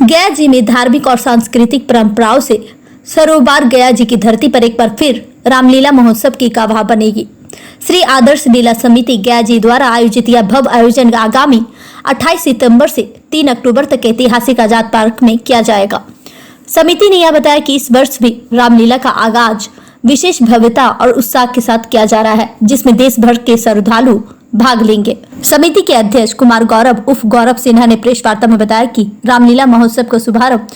गया जी में धार्मिक और सांस्कृतिक परंपराओं से सरोबार गया जी की धरती पर एक बार फिर रामलीला महोत्सव की गवाह बनेगी। श्री आदर्श लीला समिति गया जी द्वारा आयोजित यह भव्य आयोजन आगामी 28 सितंबर से 3 अक्टूबर तक ऐतिहासिक आजाद पार्क में किया जाएगा। समिति ने यह बताया कि इस वर्ष भी रामलीला का आगाज विशेष भव्यता और उत्साह के साथ किया जा रहा है, जिसमें देश भर के श्रद्धालु भाग लेंगे। समिति के अध्यक्ष कुमार गौरव उर्फ गौरव सिन्हा ने प्रेस वार्ता में बताया कि रामलीला महोत्सव का शुभारंभ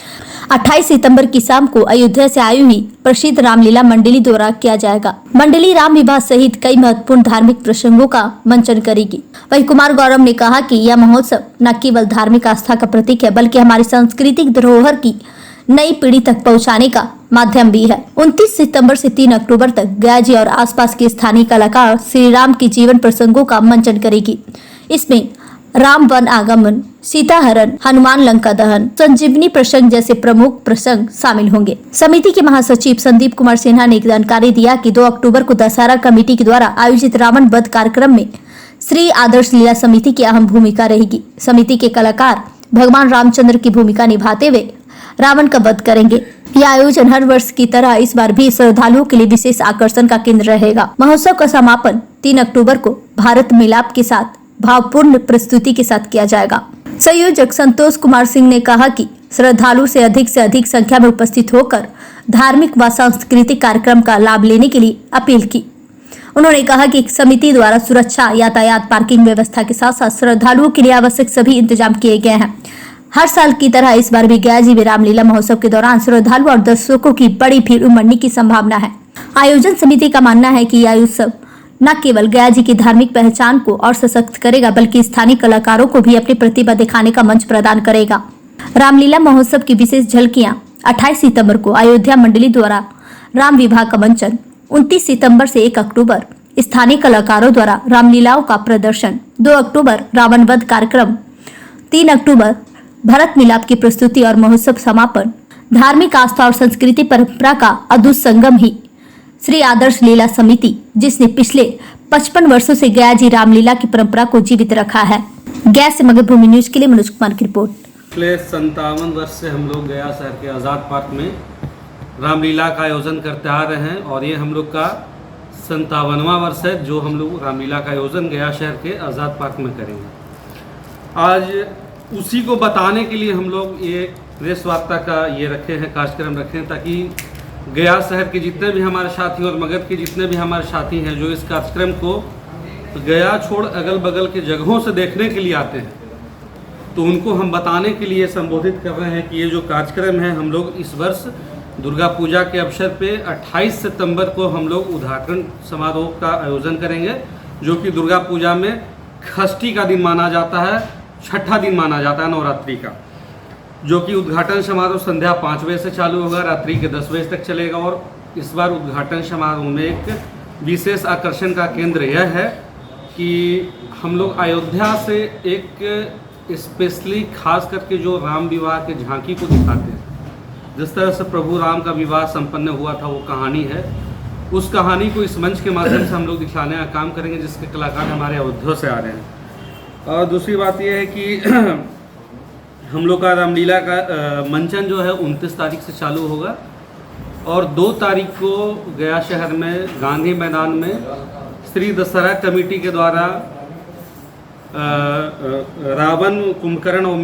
28 सितंबर की शाम को अयोध्या से आई हुई प्रसिद्ध रामलीला मंडली द्वारा किया जाएगा। मंडली राम विवाह सहित कई महत्वपूर्ण धार्मिक प्रसंगों का मंचन करेगी। वहीं कुमार गौरव ने कहा कि यह महोत्सव न केवल धार्मिक आस्था का प्रतीक है, बल्कि हमारी सांस्कृतिक धरोहर की नई पीढ़ी तक पहुंचाने का माध्यम भी है। 29 सितंबर से 3 अक्टूबर तक गया जी और आसपास के स्थानीय कलाकार श्री राम के जीवन प्रसंगों का मंचन करेगी। इसमें राम वन आगमन, सीता हरण, हनुमान लंका दहन, संजीवनी प्रसंग जैसे प्रमुख प्रसंग शामिल होंगे। समिति के महासचिव संदीप कुमार सिन्हा ने जानकारी दिया कि 2 अक्टूबर को दशहरा कमेटी के द्वारा आयोजित रावण वध कार्यक्रम में श्री आदर्श लीला समिति की अहम भूमिका रहेगी। समिति के कलाकार भगवान रामचंद्र की भूमिका निभाते हुए रावण का वध करेंगे। यह आयोजन हर वर्ष की तरह इस बार भी श्रद्धालुओं के लिए विशेष आकर्षण का केंद्र रहेगा। महोत्सव का समापन 3 अक्टूबर को भारत मिलाप के साथ भावपूर्ण प्रस्तुति के साथ किया जाएगा। संयोजक संतोष कुमार सिंह ने कहा कि श्रद्धालु से अधिक संख्या में उपस्थित होकर धार्मिक व सांस्कृतिक कार्यक्रम का लाभ लेने के लिए अपील की। उन्होंने कहा कि समिति द्वारा सुरक्षा, यातायात, पार्किंग व्यवस्था के साथ साथ श्रद्धालुओं के लिए आवश्यक सभी इंतजाम किए गए हैं। हर साल की तरह इस बार भी गया जी में रामलीला महोत्सव के दौरान श्रद्धालु और दर्शकों की बड़ी भीड़ उमड़ने की संभावना है। आयोजन समिति का मानना है कि यह उत्सव न केवल गया जी की धार्मिक पहचान को और सशक्त करेगा, बल्कि स्थानीय कलाकारों को भी अपनी प्रतिभा दिखाने का मंच प्रदान करेगा। रामलीला महोत्सव की विशेष झलकियां 28 सितंबर को अयोध्या मंडली द्वारा राम विवाह का मंचन, 29 सितंबर से 1 अक्टूबर स्थानीय कलाकारों द्वारा रामलीलाओं का प्रदर्शन, 2 अक्टूबर रावण वध कार्यक्रम, 3 अक्टूबर भरत मिलाप की प्रस्तुति और महोत्सव समापन धार्मिक आस्था और संस्कृति परंपरा का अद्भुत संगम ही श्री आदर्श लीला समिति, जिसने पिछले 55 वर्षों से गया जी रामलीला की परंपरा को जीवित रखा है। गया से मगधभूमि न्यूज के लिए मनोज कुमार की रिपोर्ट। पिछले 57 वर्ष से हम लोग गया शहर के आज़ाद पार्क में रामलीला का आयोजन करते आ रहे हैं और ये हम लोग का 57वां वर्ष है जो हम लोग रामलीला का आयोजन गया शहर के आज़ाद पार्क में करेंगे। आज उसी को बताने के लिए हम लोग ये प्रेस वार्ता का ये रखे हैं, कार्यक्रम रखे हैं, ताकि गया शहर के जितने भी हमारे साथी और मगध के जितने भी हमारे साथी हैं जो इस कार्यक्रम को गया छोड़ अगल बगल के जगहों से देखने के लिए आते हैं, तो उनको हम बताने के लिए संबोधित कर रहे हैं कि ये जो कार्यक्रम है हम लोग इस वर्ष दुर्गा पूजा के अवसर पे 28 सितंबर को हम लोग उद्घाटन समारोह का आयोजन करेंगे, जो कि दुर्गा पूजा में षष्ठी का दिन माना जाता है, छठा दिन माना जाता है नवरात्रि का, जो कि उद्घाटन समारोह संध्या 5 बजे से चालू होगा, रात्रि के 10 बजे तक चलेगा। और इस बार उद्घाटन समारोह में एक विशेष आकर्षण का केंद्र यह है कि हम लोग अयोध्या से एक स्पेशली खास करके जो राम विवाह के झांकी को दिखाते हैं। जिस तरह से प्रभु राम का विवाह संपन्न हुआ था वो कहानी है, उस कहानी को इस मंच के माध्यम से हम लोग दिखाने का काम करेंगे, जिसके कलाकार हमारे अयोध्या से आ रहे हैं। और दूसरी बात यह है कि हम लोग का रामलीला का मंचन जो है 29 तारीख से चालू होगा और 2 तारीख को गया शहर में गांधी मैदान में श्री दशहरा कमेटी के द्वारा रावण, कुंभकर्ण और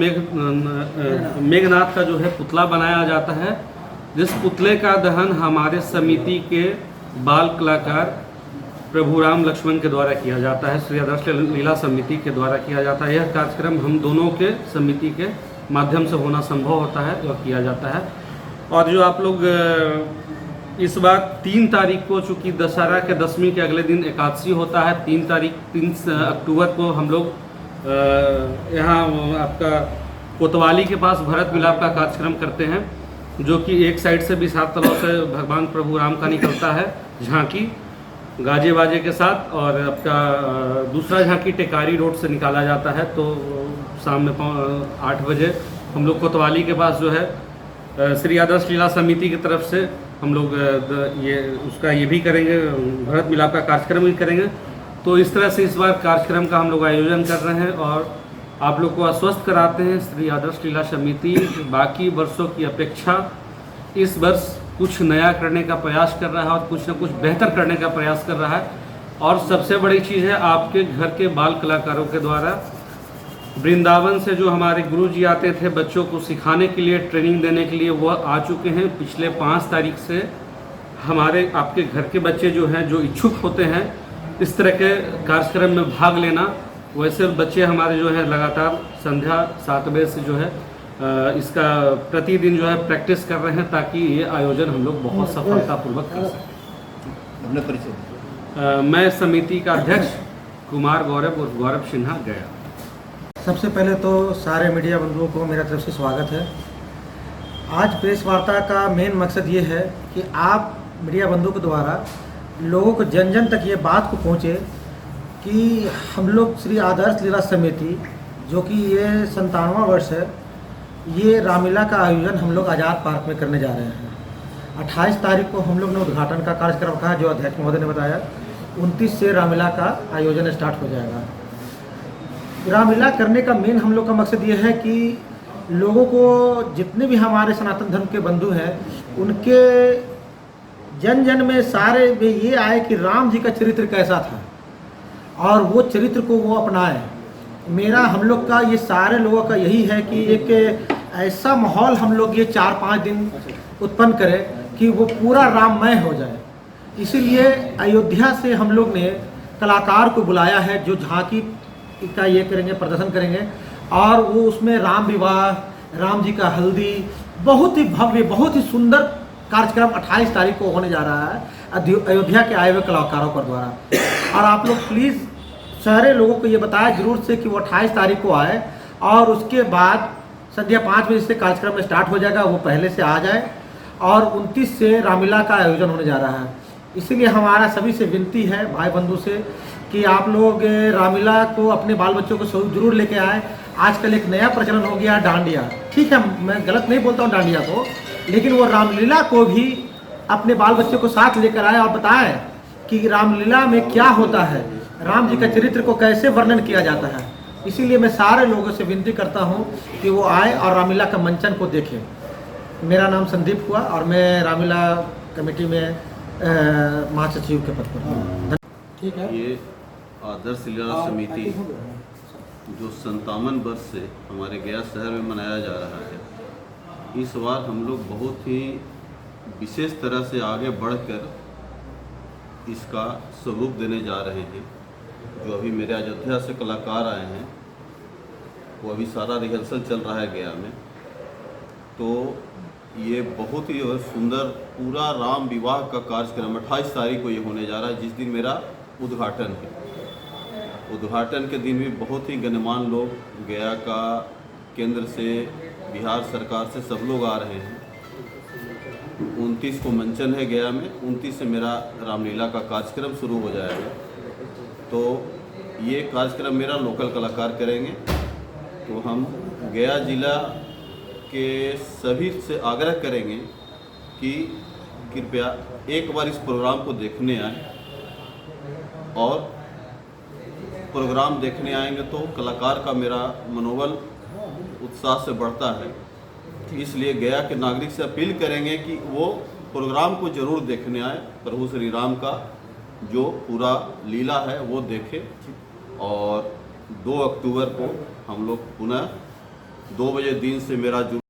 मेघनाथ का जो है पुतला बनाया जाता है, जिस पुतले का दहन हमारे समिति के बाल कलाकार प्रभु राम लक्ष्मण के द्वारा किया जाता है, श्री आदर्श लीला समिति के द्वारा किया जाता है। यह कार्यक्रम हम दोनों के समिति के माध्यम से होना संभव होता है और किया जाता है। और जो आप लोग इस बार 3 तारीख को, चूँकि दशहरा के 10वीं के अगले दिन एकादशी होता है, 3 अक्टूबर को हम लोग यहाँ आपका कोतवाली के पास भरत मिलाप का कार्यक्रम करते हैं, जो कि एक साइड से भी 7 तलाव से भगवान प्रभु राम का निकलता है झांकी गाजे बाजे के साथ, और आपका दूसरा झांकी टेकारी रोड से निकाला जाता है। तो शाम में 8 बजे हम लोग कोतवाली के पास जो है श्री आदर्श लीला समिति की तरफ से हम लोग ये भी करेंगे, भरत मिलाप का कार्यक्रम भी करेंगे। तो इस तरह से इस बार कार्यक्रम का हम लोग आयोजन कर रहे हैं और आप लोग को आश्वस्त कराते हैं श्री आदर्श लीला समिति बाकी वर्षों की अपेक्षा इस वर्ष कुछ नया करने का प्रयास कर रहा है और कुछ न कुछ बेहतर करने का प्रयास कर रहा है। और सबसे बड़ी चीज़ है, आपके घर के बाल कलाकारों के द्वारा वृंदावन से जो हमारे गुरु जी आते थे बच्चों को सिखाने के लिए, ट्रेनिंग देने के लिए, वह आ चुके हैं। पिछले 5 तारीख से हमारे आपके घर के बच्चे जो हैं, जो इच्छुक होते हैं इस तरह के कार्यक्रम में भाग लेना, वैसे बच्चे हमारे जो है लगातार संध्या 7 बजे से जो है इसका प्रतिदिन जो है प्रैक्टिस कर रहे हैं, ताकि ये आयोजन हम लोग बहुत सफलतापूर्वक कर सकें। अपने परिचय। मैं समिति का अध्यक्ष कुमार गौरव और गौरव सिन्हा गया। सबसे पहले तो सारे मीडिया बंधुओं को मेरा तरफ से स्वागत है। आज प्रेस वार्ता का मेन मकसद ये है कि आप मीडिया बंधुओं के द्वारा लोगों को जन जन तक ये बात को पहुँचे कि हम लोग श्री आदर्श लीला समिति, जो कि ये 97वां वर्ष है, ये रामलीला का आयोजन हम लोग आज़ाद पार्क में करने जा रहे हैं। 28 तारीख को हम लोग ने उद्घाटन का कार्यक्रम रखा है, जो अध्यक्ष महोदय ने बताया। 29 से रामलीला का आयोजन स्टार्ट हो जाएगा। रामलीला करने का मेन हम लोग का मकसद ये है कि लोगों को, जितने भी हमारे सनातन धर्म के बंधु हैं, उनके जन जन में सारे में ये आए कि राम जी का चरित्र कैसा था और वो चरित्र को वो अपनाएं। मेरा हम लोग का ये सारे लोगों का यही है कि एक ऐसा माहौल हम लोग ये 4-5 दिन उत्पन्न करें कि वो पूरा राममय हो जाए। इसीलिए अयोध्या से हम लोग ने कलाकार को बुलाया है, जो झांकी का ये करेंगे, प्रदर्शन करेंगे। और वो उसमें राम विवाह, राम जी का हल्दी, बहुत ही भव्य, बहुत ही सुंदर कार्यक्रम 28 तारीख को होने जा रहा है अयोध्या के आए हुए कलाकारों के द्वारा। और आप लोग प्लीज़ सारे लोगों को ये बताया जरूर से कि वो 28 तारीख को आए, और उसके बाद संध्या 5 बजे से कार्यक्रम स्टार्ट हो जाएगा, वो पहले से आ जाए। और 29 से रामलीला का आयोजन होने जा रहा है। इसीलिए हमारा सभी से विनती है, भाई बंधु से, कि आप लोग रामलीला को अपने बाल बच्चों को जरूर लेके आए। आजकल एक नया प्रचलन हो गया डांडिया। ठीक है, मैं गलत नहीं बोलता हूँ डांडिया को, लेकिन वो रामलीला को भी अपने बाल बच्चों को साथ लेकर आए और बताएं कि रामलीला में क्या होता है, राम जी का चरित्र को कैसे वर्णन किया जाता है। इसीलिए मैं सारे लोगों से विनती करता हूँ कि वो आए और रामलीला का मंचन को देखें। मेरा नाम संदीप हुआ और मैं रामलीला कमेटी में महासचिव के पद पर हूँ। ठीक है। ये आदर्श लीला समिति जो 57 वर्ष से हमारे गया शहर में मनाया जा रहा है, इस बार हम लोग बहुत ही विशेष तरह से आगे बढ़कर इसका स्वरूप देने जा रहे हैं। जो अभी मेरे अयोध्या से कलाकार आए हैं, वो अभी सारा रिहर्सल चल रहा है गया में। तो ये बहुत ही सुंदर पूरा राम विवाह का कार्यक्रम 28 तारीख को ये होने जा रहा है, जिस दिन मेरा उद्घाटन है। उद्घाटन के दिन भी बहुत ही गणमान्य लोग, गया का केंद्र से, बिहार सरकार से सब लोग आ रहे हैं। 29 को मंचन है गया में, 29 से मेरा रामलीला का कार्यक्रम शुरू हो जाएगा। तो ये कार्यक्रम मेरा लोकल कलाकार करेंगे। तो हम गया जिला के सभी से आग्रह करेंगे कि कृपया एक बार इस प्रोग्राम को देखने आए, और प्रोग्राम देखने आएंगे तो कलाकार का मेरा मनोबल उत्साह से बढ़ता है। इसलिए गया के नागरिक से अपील करेंगे कि वो प्रोग्राम को जरूर देखने आए, प्रभु श्री राम का जो पूरा लीला है वो देखें। और 2 अक्टूबर को हम लोग पुनः 2 बजे दिन से मेरा